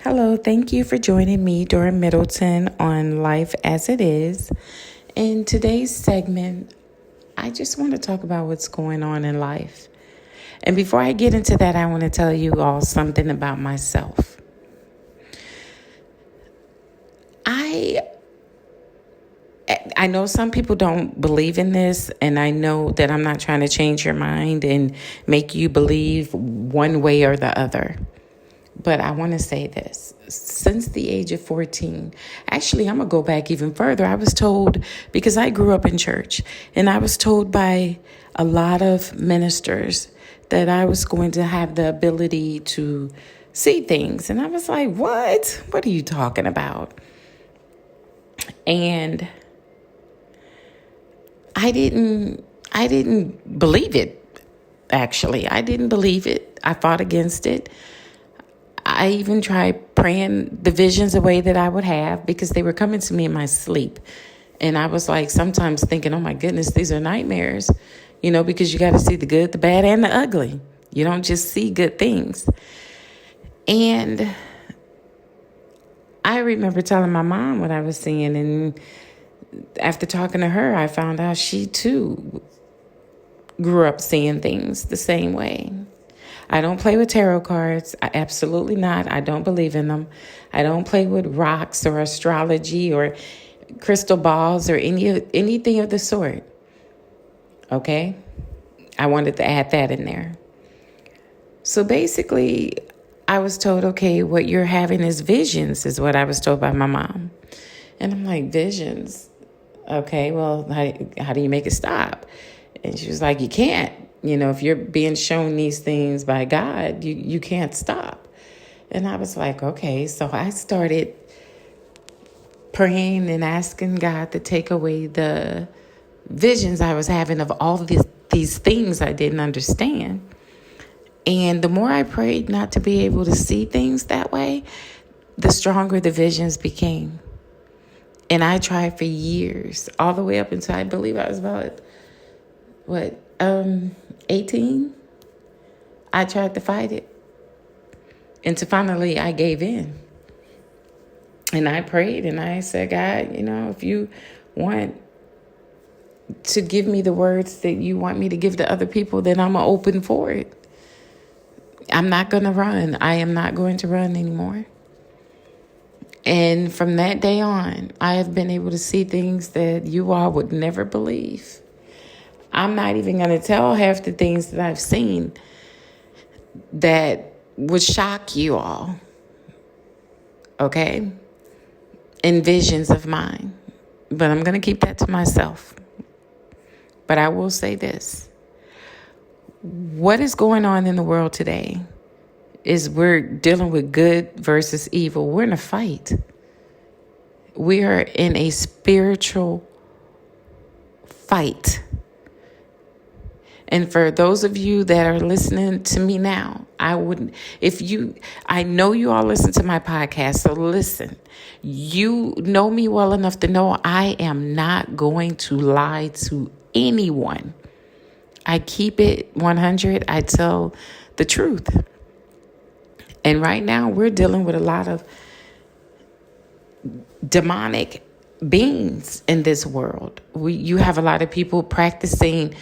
Hello, thank you for joining me, Dora Middleton, on Life as It Is. In today's segment, I just want to talk about what's going on in life. And before I get into that, I want to tell you all something about myself. I know some people don't believe in this, and I know that I'm not trying to change your mind and make you believe one way or the other. But I want to say this. Since the age of 14, actually, I'm going to go back even further. I was told, because I grew up in church, and I was told by a lot of ministers that I was going to have the ability to see things. And I was like, what? What are you talking about? And I didn't believe it, actually. I didn't believe it. I fought against it. I even tried praying the visions away that I would have because they were coming to me in my sleep. And I was like sometimes thinking, oh my goodness, these are nightmares, because you got to see the good, the bad, and the ugly. You don't just see good things. And I remember telling my mom what I was seeing. And after talking to her, I found out she too grew up seeing things the same way. I don't play with tarot cards. Absolutely not. I don't believe in them. I don't play with rocks or astrology or crystal balls or anything of the sort. Okay? I wanted to add that in there. So basically, I was told, okay, what you're having is visions, is what I was told by my mom. And I'm like, visions? Okay, well, how do you make it stop? And she was like, you can't. If you're being shown these things by God, you can't stop. And I was like, okay. So I started praying and asking God to take away the visions I was having of all these things I didn't understand. And the more I prayed not to be able to see things that way, the stronger the visions became. And I tried for years, all the way up until I believe I was about, 18, I tried to fight it. And finally, I gave in. And I prayed and I said, God, if you want to give me the words that you want me to give to other people, then I'm open for it. I'm not going to run. I am not going to run anymore. And from that day on, I have been able to see things that you all would never believe. I'm not even going to tell half the things that I've seen that would shock you all. Okay? In visions of mine. But I'm going to keep that to myself. But I will say this. What is going on in the world today is we're dealing with good versus evil. We're in a fight. We are in a spiritual fight. And for those of you that are listening to me now, I know you all listen to my podcast, so listen. You know me well enough to know I am not going to lie to anyone. I keep it 100. I tell the truth. And right now we're dealing with a lot of demonic beings in this world. You have a lot of people practicing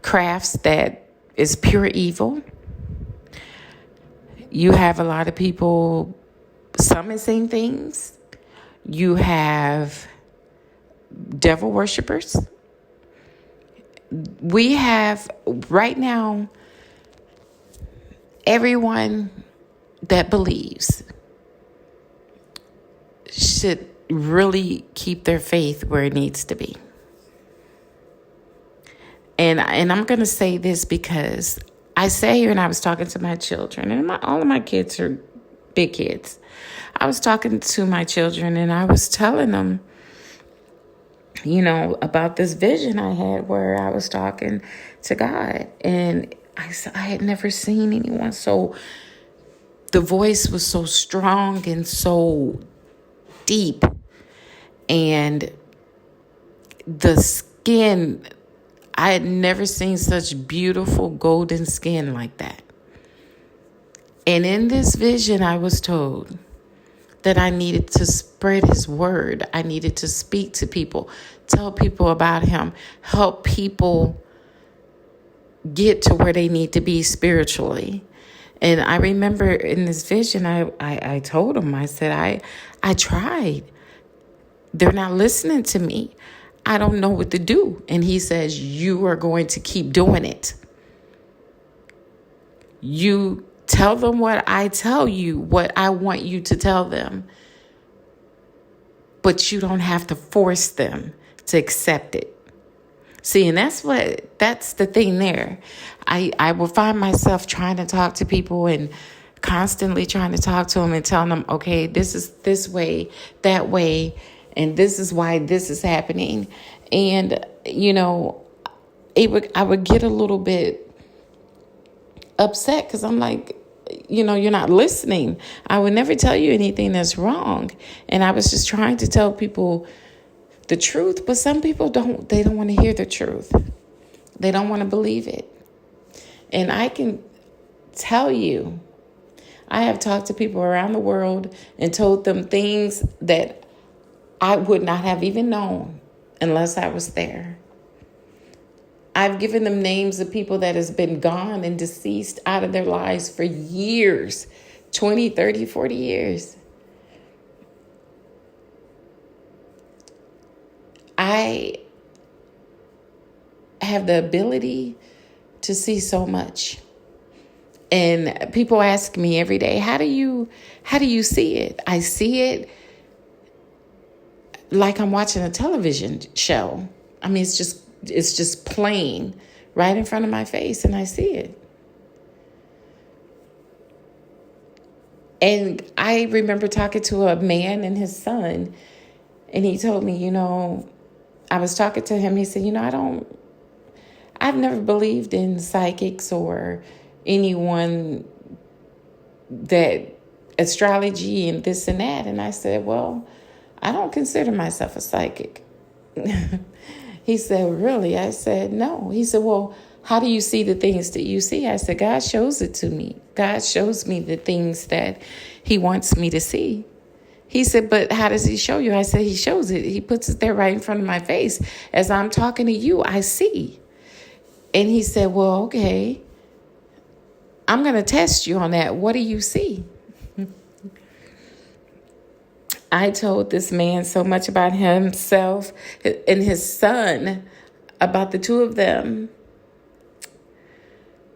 crafts that is pure evil. You have a lot of people summoning things. You have devil worshipers. We have right now everyone that believes should really keep their faith where it needs to be. And I'm going to say this because I sat here and I was talking to my children, and all of my kids are big kids. I was talking to my children and I was telling them, about this vision I had where I was talking to God. And I had never seen anyone so, the voice was so strong and so deep. And the skin, I had never seen such beautiful golden skin like that. And in this vision, I was told that I needed to spread his word. I needed to speak to people, tell people about him, help people get to where they need to be spiritually. And I remember in this vision, I told him, I said, I tried. They're not listening to me. I don't know what to do. And he says, you are going to keep doing it. You tell them what I tell you, what I want you to tell them. But you don't have to force them to accept it. See, and that's the thing there. I will find myself trying to talk to people and constantly trying to talk to them and telling them, okay, this is this way, that way, and this is why this is happening. And, I would get a little bit upset because I'm like, you're not listening. I would never tell you anything that's wrong. And I was just trying to tell people the truth, but some people don't want to hear the truth. They don't want to believe it. And I can tell you, I have talked to people around the world and told them things that I would not have even known unless I was there. I've given them names of people that has been gone and deceased out of their lives for years, 20, 30, 40 years. I have the ability to see so much. And people ask me every day, how do you see it? I see it like I'm watching a television show. I mean, it's just plain right in front of my face, and I see it. And I remember talking to a man and his son, and he told me, I was talking to him. He said, I've never believed in psychics or anyone that astrology and this and that. And I said, well, I don't consider myself a psychic. He said, really? I said, no. He said, well, how do you see the things that you see? I said, God shows it to me. God shows me the things that he wants me to see. He said, but how does he show you? I said, he shows it. He puts it there right in front of my face. As I'm talking to you, I see. And he said, well, okay, I'm going to test you on that. What do you see? I told this man so much about himself and his son, about the two of them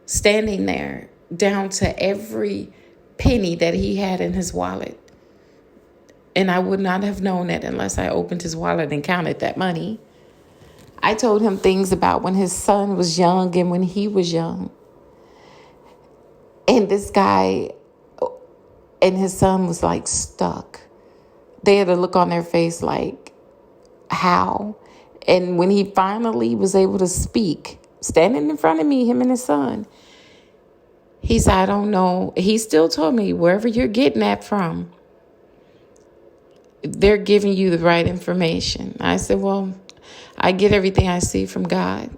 standing there down to every penny that he had in his wallet. And I would not have known that unless I opened his wallet and counted that money. I told him things about when his son was young and when he was young. And this guy and his son was like stuck. They had a look on their face like, how? And when he finally was able to speak, standing in front of me, him and his son, he said, I don't know. He still told me, wherever you're getting that from, they're giving you the right information. I said, well, I get everything I see from God.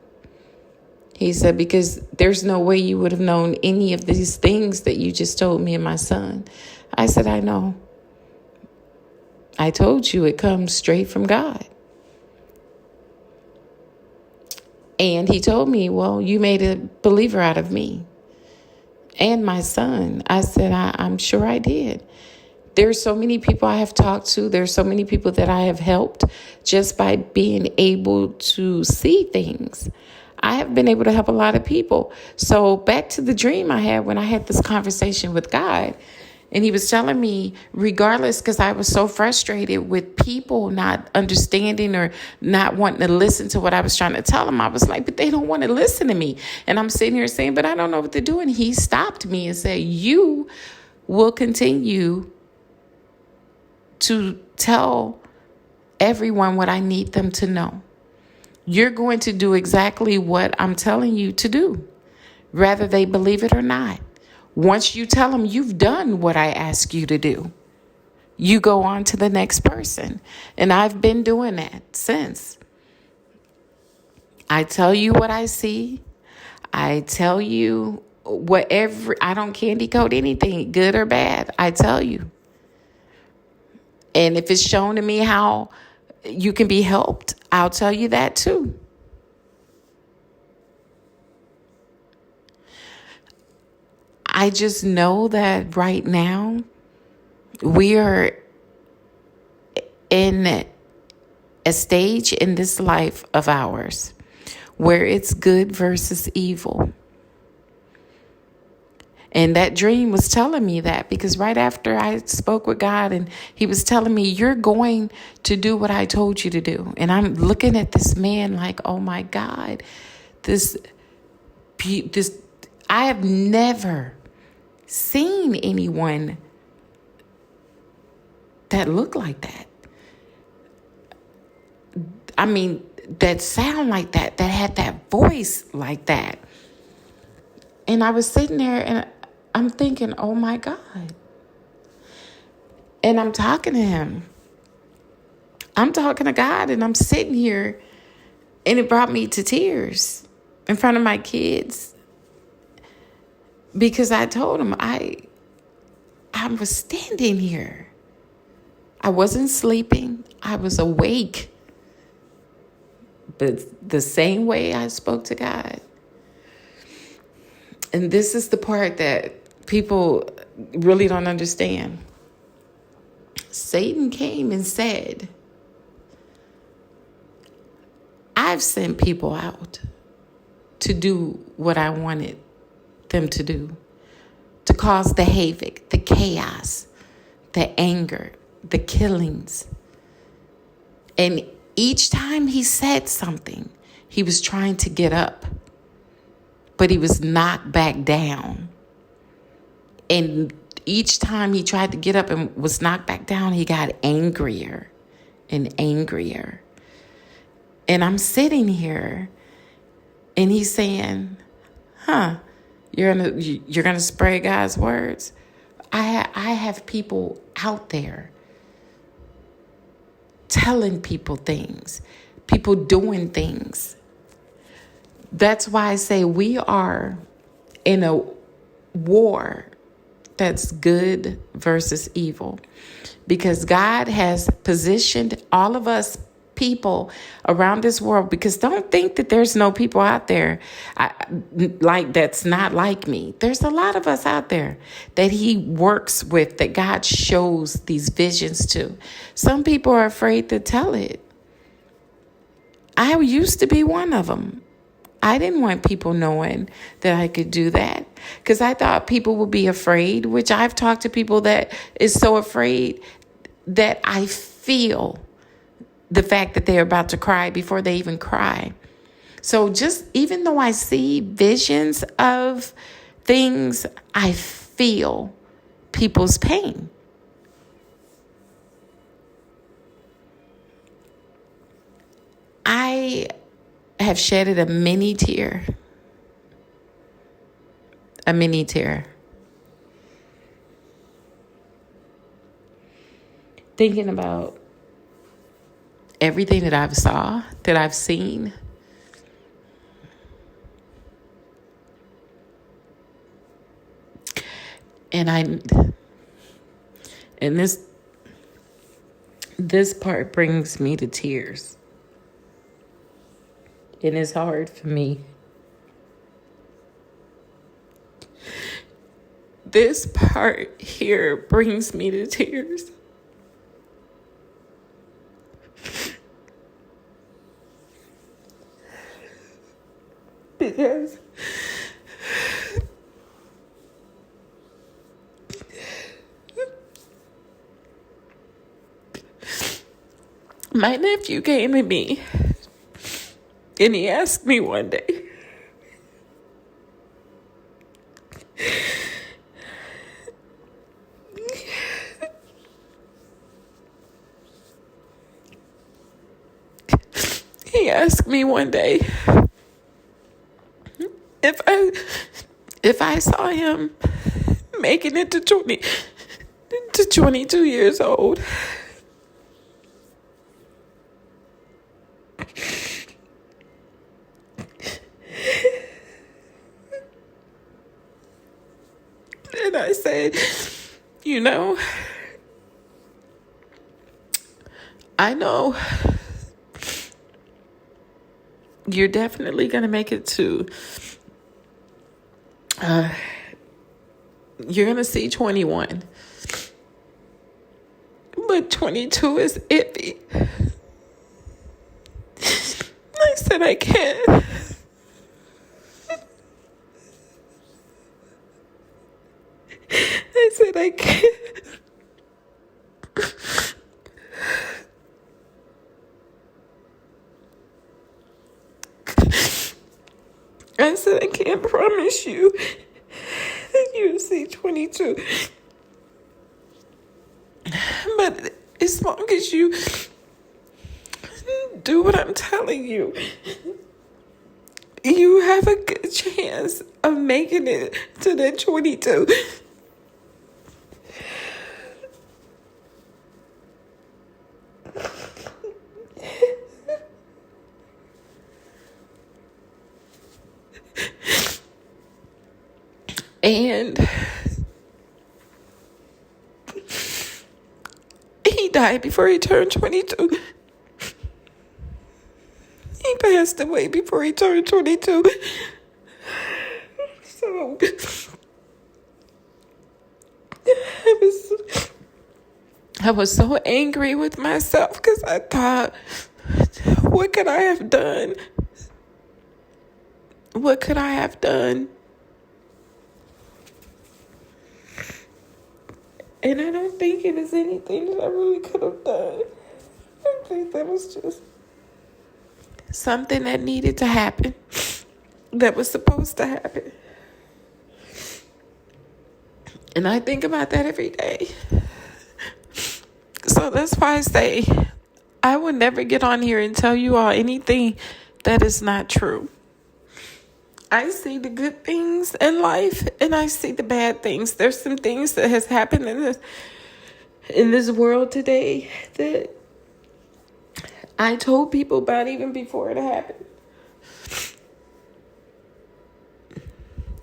He said, because there's no way you would have known any of these things that you just told me and my son. I said, I know. I told you it comes straight from God. And he told me, well, you made a believer out of me and my son. I said, I'm sure I did. There's so many people I have talked to. There's so many people that I have helped just by being able to see things. I have been able to help a lot of people. So back to the dream I had when I had this conversation with God. And he was telling me, regardless, because I was so frustrated with people not understanding or not wanting to listen to what I was trying to tell them. I was like, but they don't want to listen to me. And I'm sitting here saying, but I don't know what to do. And he stopped me and said, you will continue to tell everyone what I need them to know. You're going to do exactly what I'm telling you to do, whether they believe it or not. Once you tell them you've done what I ask you to do, you go on to the next person. And I've been doing that since. I tell you what I see. I tell you whatever. I don't candy coat anything, good or bad. I tell you. And if it's shown to me how you can be helped, I'll tell you that too. I just know that right now we are in a stage in this life of ours where it's good versus evil. And that dream was telling me that, because right after I spoke with God and he was telling me, you're going to do what I told you to do. And I'm looking at this man like, oh my God, this, I have never seen anyone that looked like that. I mean, that sound like that had that voice like that. And I was sitting there and I'm thinking, oh my God. And I'm talking to him. I'm talking to God, and I'm sitting here, and it brought me to tears in front of my kids, because I told them I was standing here. I wasn't sleeping. I was awake. But the same way I spoke to God. And this is the part that people really don't understand. Satan came and said, I've sent people out to do what I wanted them to do, to cause the havoc, the chaos, the anger, the killings. And each time he said something, he was trying to get up, but he was knocked back down. And each time he tried to get up and was knocked back down, he got angrier and angrier. And I'm sitting here, and he's saying, you're gonna spray God's words. I have people out there telling people things, people doing things. That's why I say we are in a war that's good versus evil, because God has positioned all of us people around this world. Because don't think that there's no people out there like that's not like me. There's a lot of us out there that he works with, that God shows these visions to. Some people are afraid to tell it. I used to be one of them. I didn't want people knowing that I could do that, because I thought people would be afraid, which I've talked to people that is so afraid that I feel the fact that they're about to cry before they even cry. So just even though I see visions of things, I feel people's pain. I have shedded a mini tear. A mini tear. Thinking about everything that I've seen. And this part brings me to tears. And it's hard for me. This part here brings me to tears. Because my nephew came to me and he asked me one day, if I saw him making it to 22 years old. And I said, I know you're definitely going to make it to, you're going to see 21. But 22 is iffy. I said, I can't. I said, I can't. I said, I can't promise you that you'll see 22. But as long as you do what I'm telling you, you have a good chance of making it to that 22. And he died before he turned 22. He passed away before he turned 22. So I was so angry with myself because I thought, what could I have done? What could I have done? And I don't think it was anything that I really could have done. I think that was just something that needed to happen, that was supposed to happen. And I think about that every day. So that's why I say I will never get on here and tell you all anything that is not true. I see the good things in life and I see the bad things. There's some things that has happened in this world today that I told people about even before it happened.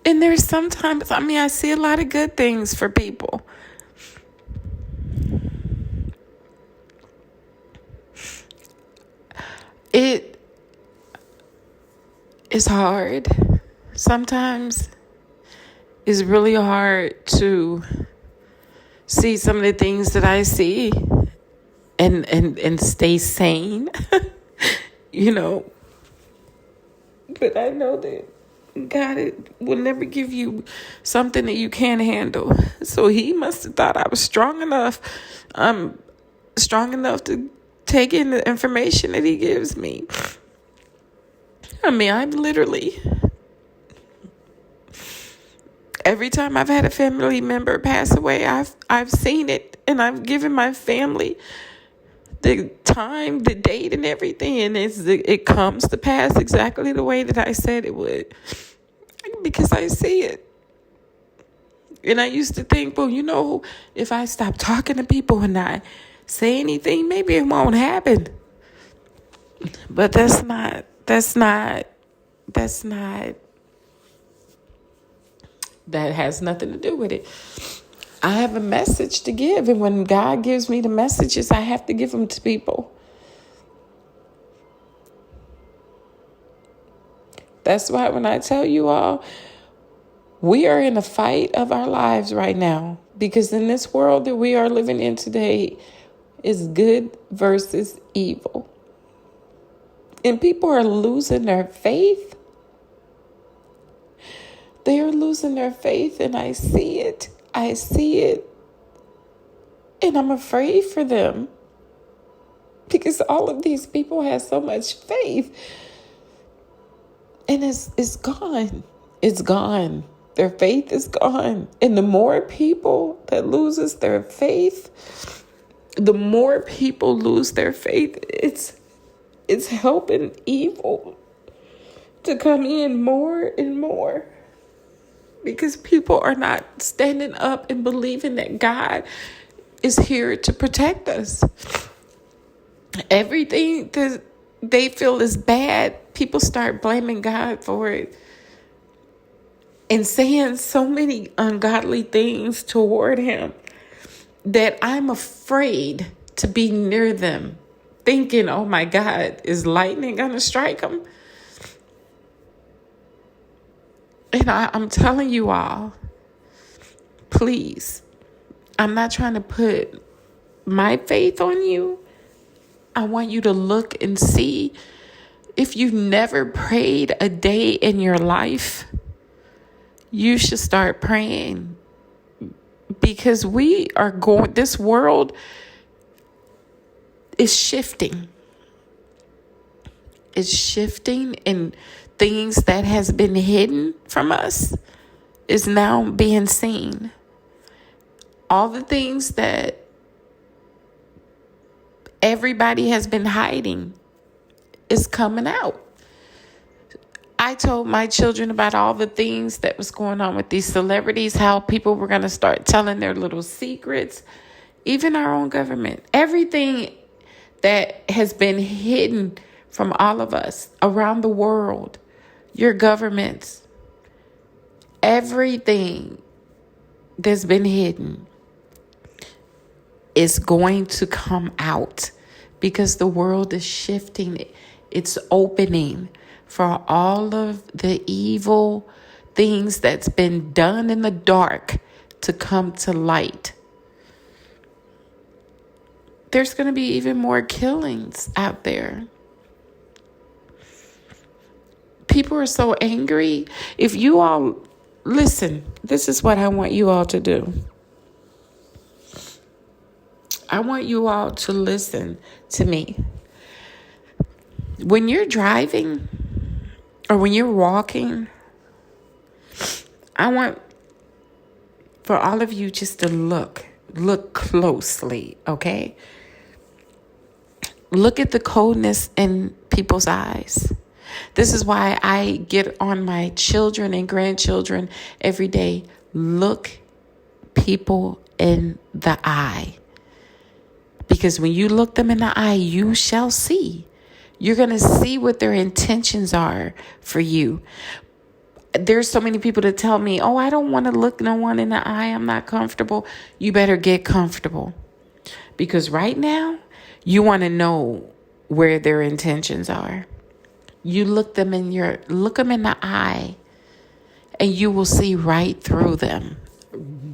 And there's sometimes, I see a lot of good things for people. It is hard. Sometimes it's really hard to see some of the things that I see and stay sane, But I know that God will never give you something that you can't handle. So he must have thought I was strong enough to take in the information that he gives me. I'm literally, every time I've had a family member pass away, I've seen it, and I've given my family the time, the date, and everything, and it comes to pass exactly the way that I said it would, because I see it. And I used to think, well, if I stop talking to people and not say anything, maybe it won't happen. But that's not, that has nothing to do with it. I have a message to give, and when God gives me the messages, I have to give them to people. That's why when I tell you all, we are in a fight of our lives right now, because in this world that we are living in today is good versus evil. And people are losing their faith. They are losing their faith, and I see it. And I'm afraid for them, because all of these people have so much faith, and it's gone. It's gone. Their faith is gone. And the more people that loses their faith, the more people lose their faith, it's helping evil to come in more and more, because people are not standing up and believing that God is here to protect us. Everything that they feel is bad, people start blaming God for it and saying so many ungodly things toward him that I'm afraid to be near them. thinking, oh my God, is lightning going to strike them? And I'm telling you all, please, I'm not trying to put my faith on you. I want you to look and see if you've never prayed a day in your life, you should start praying, because this world is shifting. It's shifting, and things that has been hidden from us is now being seen. All the things that everybody has been hiding is coming out. I told my children about all the things that was going on with these celebrities, how people were going to start telling their little secrets, even our own government. Everything that has been hidden from all of us around the world, your governments, everything that's been hidden is going to come out, because the world is shifting. It's opening for all of the evil things that's been done in the dark to come to light. There's going to be even more killings out there. People are so angry. If you all listen, this is what I want you all to do. I want you all to listen to me. When you're driving or when you're walking, I want for all of you just to look closely, okay? Look at the coldness in people's eyes. This is why I get on my children and grandchildren every day. Look people in the eye. Because when you look them in the eye, you shall see. You're going to see what their intentions are for you. There's so many people that tell me, oh, I don't want to look no one in the eye. I'm not comfortable. You better get comfortable. Because right now, you want to know where their intentions are. You look them in the eye, and you will see right through them.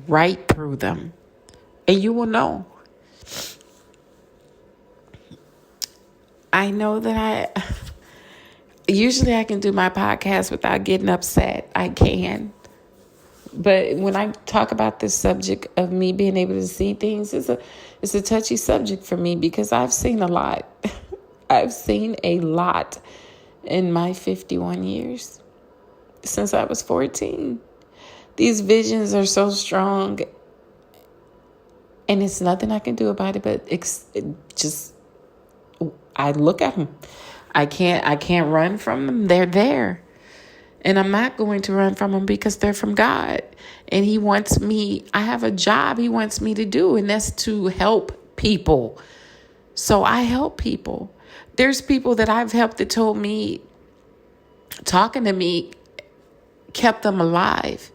Right through them. And you will know. I know that usually I can do my podcast without getting upset. I can. But when I talk about this subject of me being able to see things, it's a touchy subject for me, because I've seen a lot. I've seen a lot in my 51 years since I was 14. These visions are so strong, and it's nothing I can do about it, but I look at them. I can't run from them. They're there. And I'm not going to run from them, because they're from God. And He wants me, I have a job He wants me to do, and that's to help people. So I help people. There's people that I've helped that told me, talking to me, kept them alive.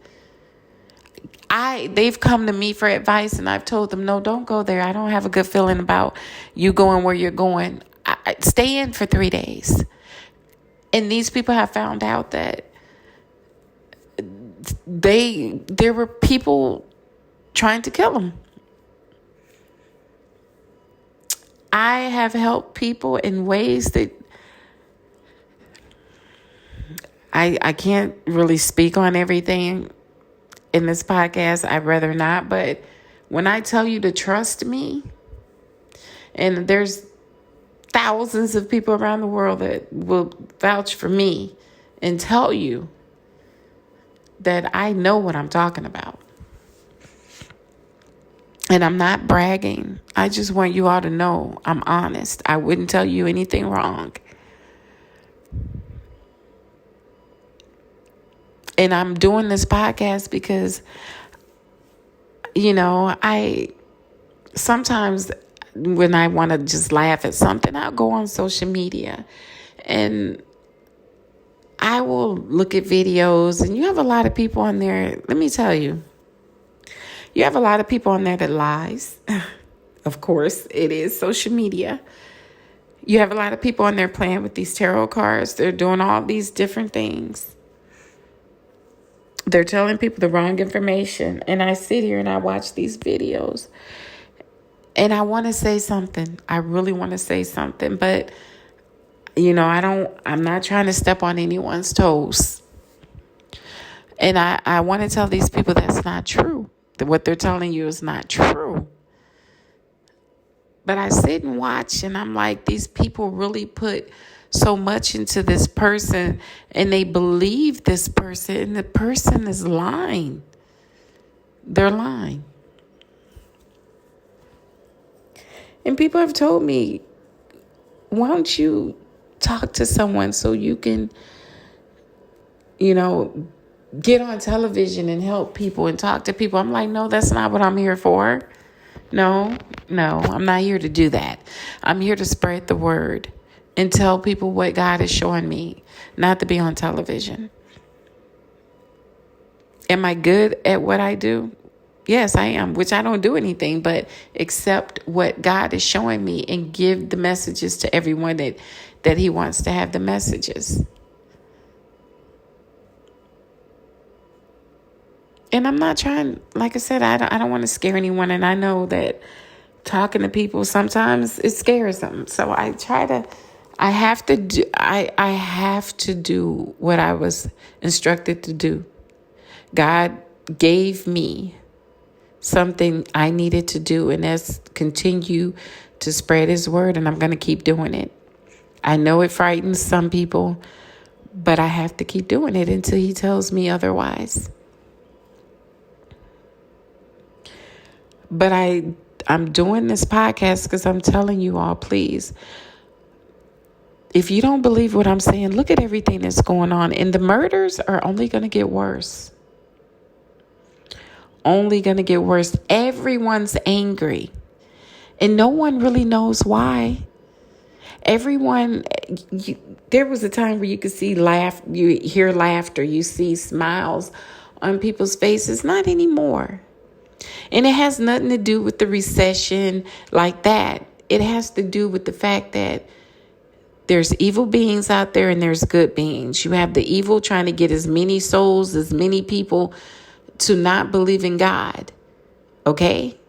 They've come to me for advice, and I've told them, no, don't go there. I don't have a good feeling about you going where you're going. Stay in for 3 days. And these people have found out that there were people trying to kill them. I have helped people in ways that I can't really speak on everything in this podcast. I'd rather not. But when I tell you to trust me, and there's thousands of people around the world that will vouch for me and tell you that I know what I'm talking about. And I'm not bragging. I just want you all to know I'm honest. I wouldn't tell you anything wrong. And I'm doing this podcast because, I sometimes when I want to just laugh at something, I'll go on social media and I will look at videos, and you have a lot of people on there. Let me tell you, you have a lot of people on there that lies. Of course, it is social media. You have a lot of people on there playing with these tarot cards. They're doing all these different things. They're telling people the wrong information. And I sit here and I watch these videos. And I want to say something. I really want to say something. But, I'm not trying to step on anyone's toes. And I want to tell these people that's not true. That what they're telling you is not true. But I sit and watch and I'm like, these people really put so much into this person and they believe this person and the person is lying. They're lying. And people have told me, why don't you talk to someone so you can, get on television and help people and talk to people? I'm like, no, that's not what I'm here for. No, I'm not here to do that. I'm here to spread the word and tell people what God is showing me, not to be on television. Am I good at what I do? Yes, I am, which I don't do anything but accept what God is showing me and give the messages to everyone that he wants to have the messages. And I'm not trying, like I said, I don't want to scare anyone. And I know that talking to people, sometimes it scares them. So I have to do what I was instructed to do. God gave me something I needed to do, and that's continue to spread his word. And I'm going to keep doing it. I know it frightens some people, but I have to keep doing it until he tells me otherwise. But I'm doing this podcast because I'm telling you all, please, if you don't believe what I'm saying, look at everything that's going on. And the murders are only going to get worse. Only going to get worse. Everyone's angry. And no one really knows why. There was a time where you could see you hear laughter, you see smiles on people's faces. Not anymore. And it has nothing to do with the recession like that. It has to do with the fact that there's evil beings out there and there's good beings. You have the evil trying to get as many souls, as many people to not believe in God. Okay?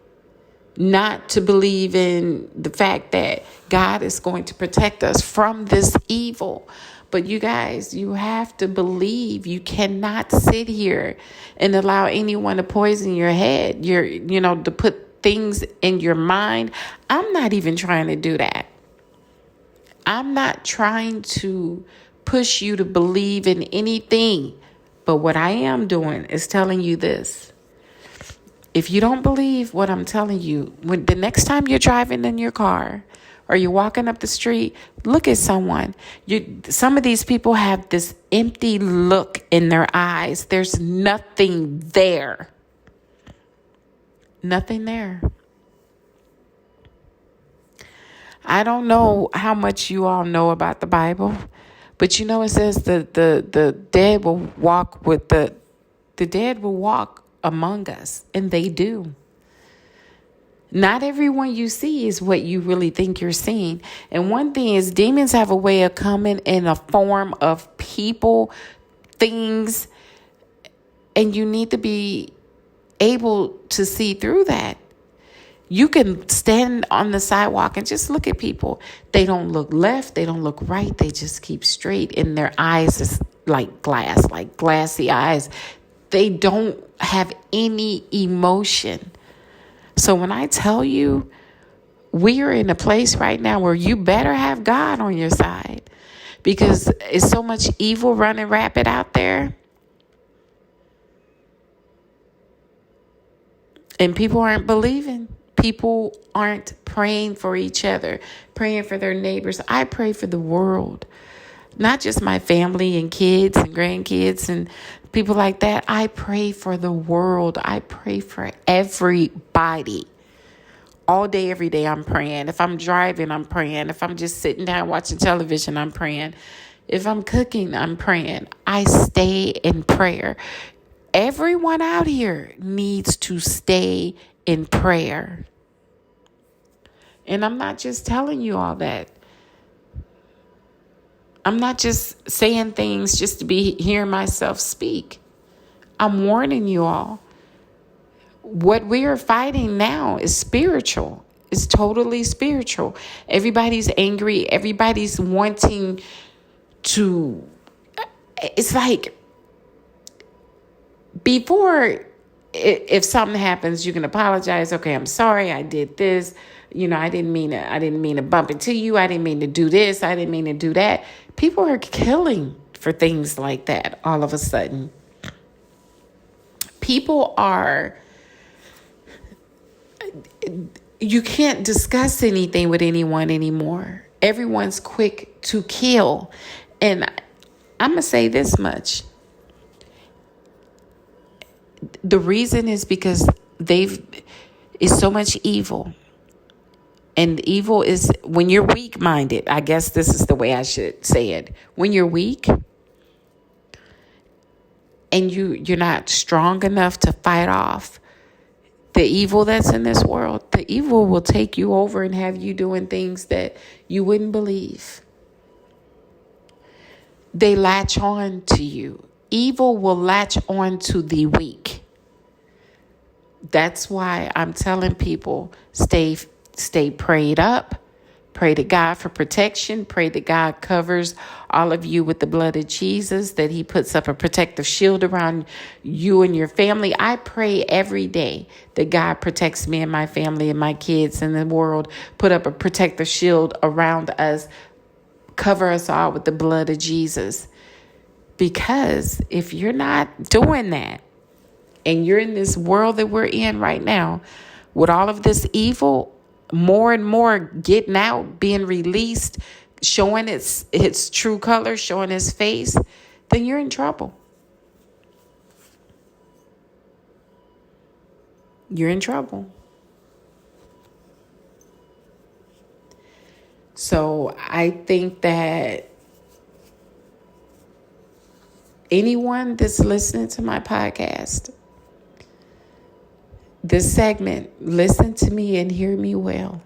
Not to believe in the fact that God is going to protect us from this evil. But you guys, you have to believe. You cannot sit here and allow anyone to poison your head, to put things in your mind. I'm not even trying to do that. I'm not trying to push you to believe in anything. But what I am doing is telling you this. If you don't believe what I'm telling you, when the next time you're driving in your car or you're walking up the street, look at someone. Some of these people have this empty look in their eyes. There's nothing there. Nothing there. I don't know how much you all know about the Bible, but it says the dead will walk with the dead will walk among us, and they do. Not everyone you see is what you really think you're seeing. And one thing is, demons have a way of coming in a form of people, things, and you need to be able to see through that. You can stand on the sidewalk and just look at people. They don't look left. They don't look right. They just keep straight. And their eyes is like glass, like glassy eyes. They don't have any emotion. So when I tell you, we are in a place right now where you better have God on your side, because it's so much evil running rapid out there. And people aren't believing. People aren't praying for each other, praying for their neighbors. I pray for the world, not just my family and kids and grandkids and people like that. I pray for the world. I pray for everybody. All day, every day, I'm praying. If I'm driving, I'm praying. If I'm just sitting down watching television, I'm praying. If I'm cooking, I'm praying. I stay in prayer. Everyone out here needs to stay in prayer. And I'm not just telling you all that. I'm not just saying things just to be hearing myself speak. I'm warning you all. What we are fighting now is spiritual. It's totally spiritual. Everybody's angry. Everybody's wanting to. It's like before, if something happens, you can apologize. Okay, I'm sorry. I did this. I didn't mean to bump into you. I didn't mean to do this. I didn't mean to do that. People are killing for things like that all of a sudden. People are. You can't discuss anything with anyone anymore. Everyone's quick to kill. And I'm going to say this much. The reason is because is so much evil. And evil is when you're weak-minded. I guess this is the way I should say it. When you're weak and you're not strong enough to fight off the evil that's in this world, the evil will take you over and have you doing things that you wouldn't believe. They latch on to you. Evil will latch on to the weak. That's why I'm telling people, stay prayed up. Pray to God for protection. Pray that God covers all of you with the blood of Jesus, that he puts up a protective shield around you and your family. I pray every day that God protects me and my family and my kids and the world. Put up a protective shield around us. Cover us all with the blood of Jesus. Because if you're not doing that, and you're in this world that we're in right now, with all of this evil, more and more getting out, being released, showing its true color, showing its face, then you're in trouble. You're in trouble. So I think that anyone that's listening to my podcast, this segment, listen to me and hear me well.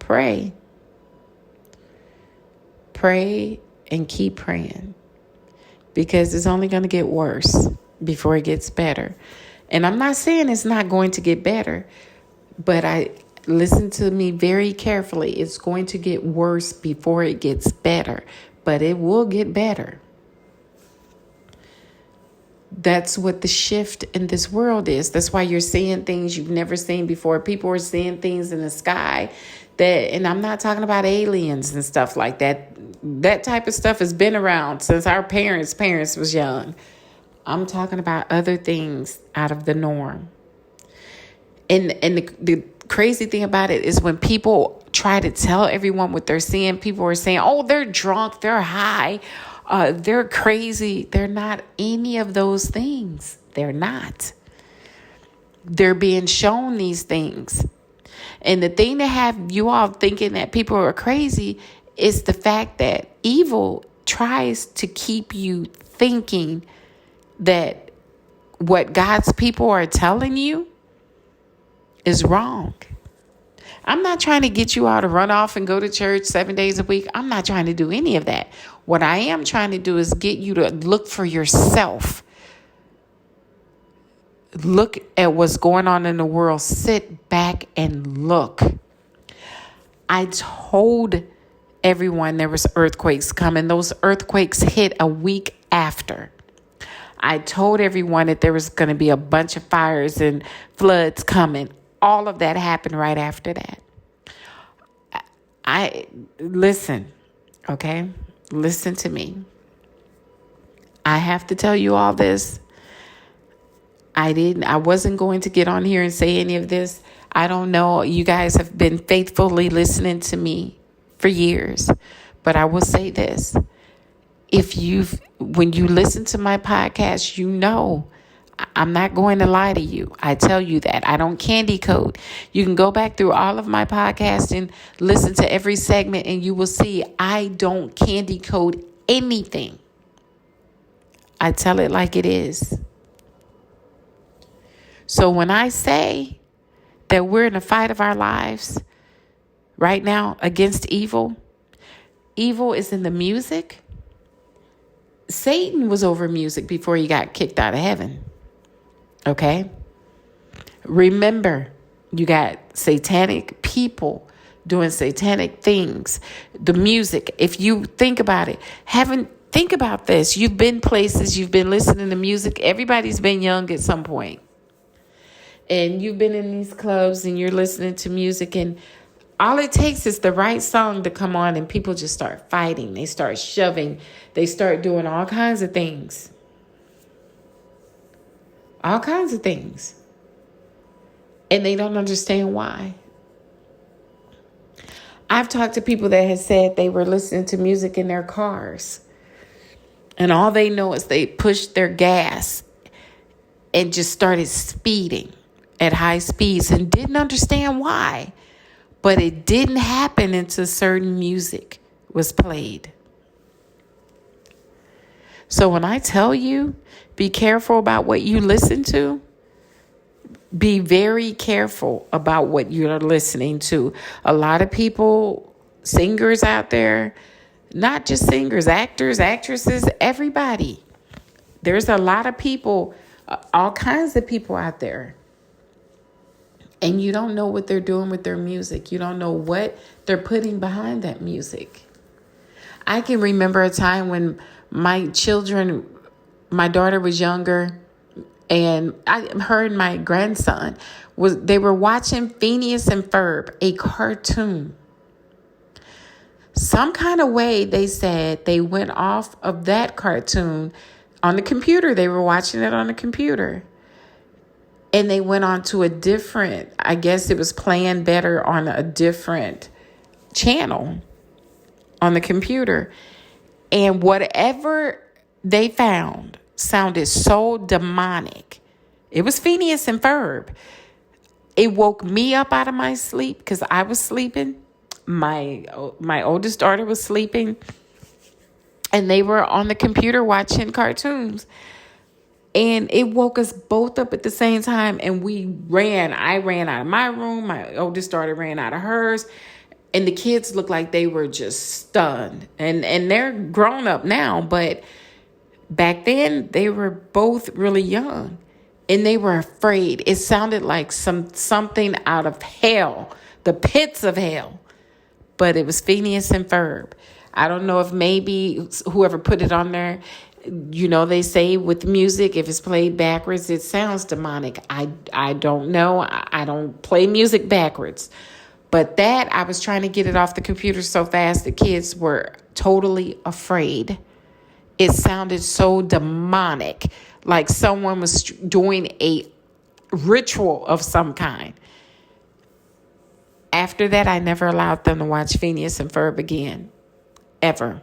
Pray. Pray and keep praying, because it's only going to get worse before it gets better. And I'm not saying it's not going to get better, but listen to me very carefully. It's going to get worse before it gets better, but it will get better. That's what the shift in this world is. That's why you're seeing things you've never seen before. People are seeing things in the sky and I'm not talking about aliens and stuff like that. That type of stuff has been around since our parents was young. I'm talking about other things out of the norm. And the crazy thing about it is when people try to tell everyone what they're seeing, people are saying, oh, they're drunk, they're high. They're crazy. They're not any of those things. They're not. They're being shown these things. And the thing that have you all thinking that people are crazy is the fact that evil tries to keep you thinking that what God's people are telling you is wrong. I'm not trying to get you all to run off and go to church 7 days a week. I'm not trying to do any of that. What I am trying to do is get you to look for yourself. Look at what's going on in the world. Sit back and look. I told everyone there was earthquakes coming. Those earthquakes hit a week after. I told everyone that there was going to be a bunch of fires and floods coming. All of that happened right after that. Listen, okay? Listen to me. I have to tell you all this. I wasn't going to get on here and say any of this. I don't know. You guys have been faithfully listening to me for years. But I will say this. When you listen to my podcast, you know I'm not going to lie to you. I tell you that. I don't candy code. You can go back through all of my podcasts and listen to every segment, and you will see I don't candy code anything. I tell it like it is. So when I say that we're in a fight of our lives right now against evil evil is in the music, Satan was over music before he got kicked out of heaven. Okay? Remember, you got satanic people doing satanic things. The music, if you think about it, think about this. You've been places, you've been listening to music. Everybody's been young at some point. And you've been in these clubs and you're listening to music, and all it takes is the right song to come on and people just start fighting. They start shoving. They start doing all kinds of things. All kinds of things. And they don't understand why. I've talked to people that have said they were listening to music in their cars, and all they know is they pushed their gas and just started speeding at high speeds and didn't understand why. But it didn't happen until certain music was played. So when I tell you, be careful about what you listen to, be very careful about what you're listening to. A lot of people, singers out there, not just singers, actors, actresses, everybody. There's a lot of people, all kinds of people out there. And you don't know what they're doing with their music. You don't know what they're putting behind that music. I can remember a time when my daughter was younger, and her and my grandson, they were watching Phineas and Ferb, a cartoon. Some kind of way, they said, they went off of that cartoon on the computer. They were watching it on the computer. And they went on to a different, I guess it was playing better on a different channel on the computer. And whatever they found sounded so demonic. It was Phineas and Ferb. It woke me up out of my sleep because I was sleeping. My oldest daughter was sleeping. And they were on the computer watching cartoons. And it woke us both up at the same time, and I ran out of my room. My oldest daughter ran out of hers. And the kids looked like they were just stunned. And they're grown up now, but back then they were both really young. And they were afraid. It sounded like something out of hell, the pits of hell. But it was Phineas and Ferb. I don't know if maybe whoever put it on there, they say with music, if it's played backwards, it sounds demonic. I don't know. I don't play music backwards. But I was trying to get it off the computer so fast, the kids were totally afraid. It sounded so demonic, like someone was doing a ritual of some kind. After that, I never allowed them to watch Phineas and Ferb again, ever.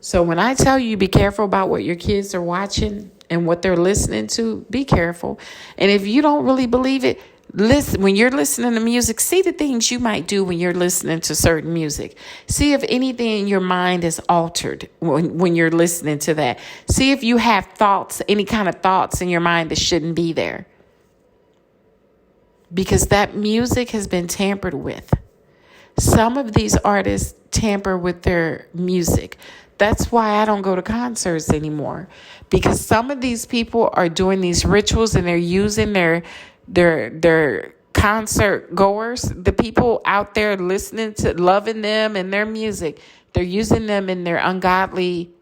So when I tell you be careful about what your kids are watching and what they're listening to, be careful. And if you don't really believe it, listen. When you're listening to music, see the things you might do when you're listening to certain music. See if anything in your mind is altered when you're listening to that. See if you have thoughts, any kind of thoughts in your mind that shouldn't be there. Because that music has been tampered with. Some of these artists tamper with their music. That's why I don't go to concerts anymore, because some of these people are doing these rituals and they're using their concert goers, the people out there listening to, loving them and their music. They're using them in their ungodly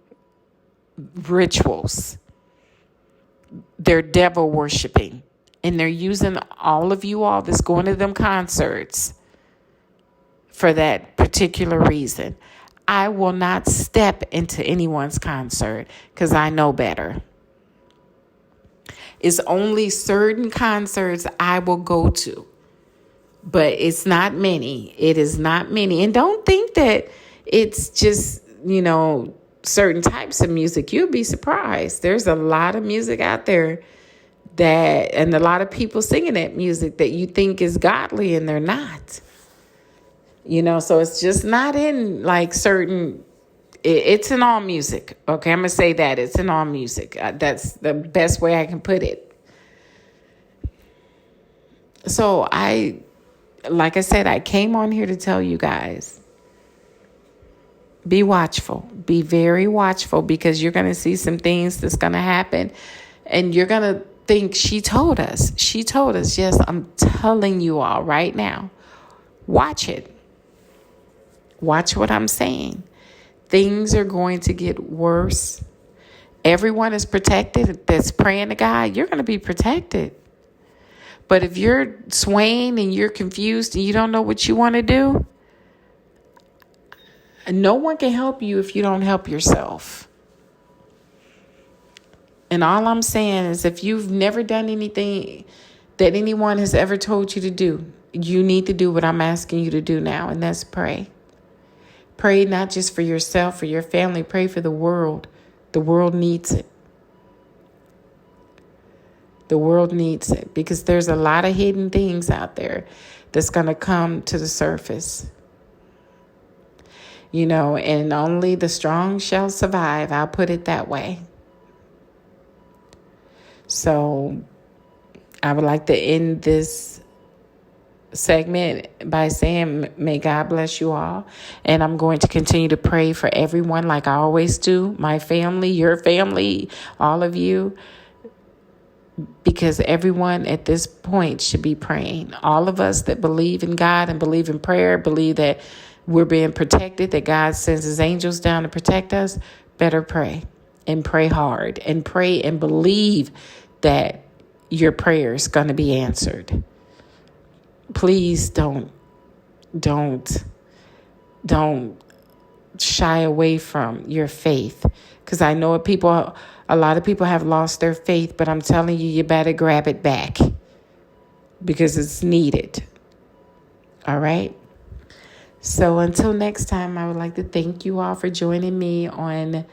rituals. They're devil worshiping, and they're using all of you all that's going to them concerts for that particular reason. I will not step into anyone's concert because I know better. It's only certain concerts I will go to, but it's not many. It is not many. And don't think that it's just, certain types of music. You'll be surprised. There's a lot of music out there and a lot of people singing that music that you think is godly, and they're not. So it's just not in like certain, it's in all music. Okay, I'm going to say that. It's in all music. That's the best way I can put it. So like I said, I came on here to tell you guys, Be watchful. Be very watchful, because you're going to see some things that's going to happen. And you're going to think, she told us. She told us. Yes, I'm telling you all right now. Watch it. Watch what I'm saying. Things are going to get worse. Everyone is protected that's praying to God. You're going to be protected. But if you're swaying and you're confused and you don't know what you want to do, no one can help you if you don't help yourself. And all I'm saying is, if you've never done anything that anyone has ever told you to do, you need to do what I'm asking you to do now, and that's pray. Pray not just for yourself, for your family. Pray for the world. The world needs it. The world needs it, because there's a lot of hidden things out there that's going to come to the surface. And only the strong shall survive. I'll put it that way. So I would like to end this segment by saying, may God bless you all. And I'm going to continue to pray for everyone like I always do. My family, your family, all of you. Because everyone at this point should be praying. All of us that believe in God and believe in prayer, believe that we're being protected, that God sends his angels down to protect us, better pray, and pray hard, and pray and believe that your prayer is going to be answered. Please don't shy away from your faith, because I know a lot of people have lost their faith, but I'm telling you, you better grab it back, because it's needed. All right. So until next time, I would like to thank you all for joining me on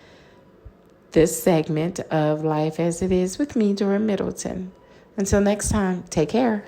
this segment of Life as It Is with me, Dora Middleton. Until next time, take care.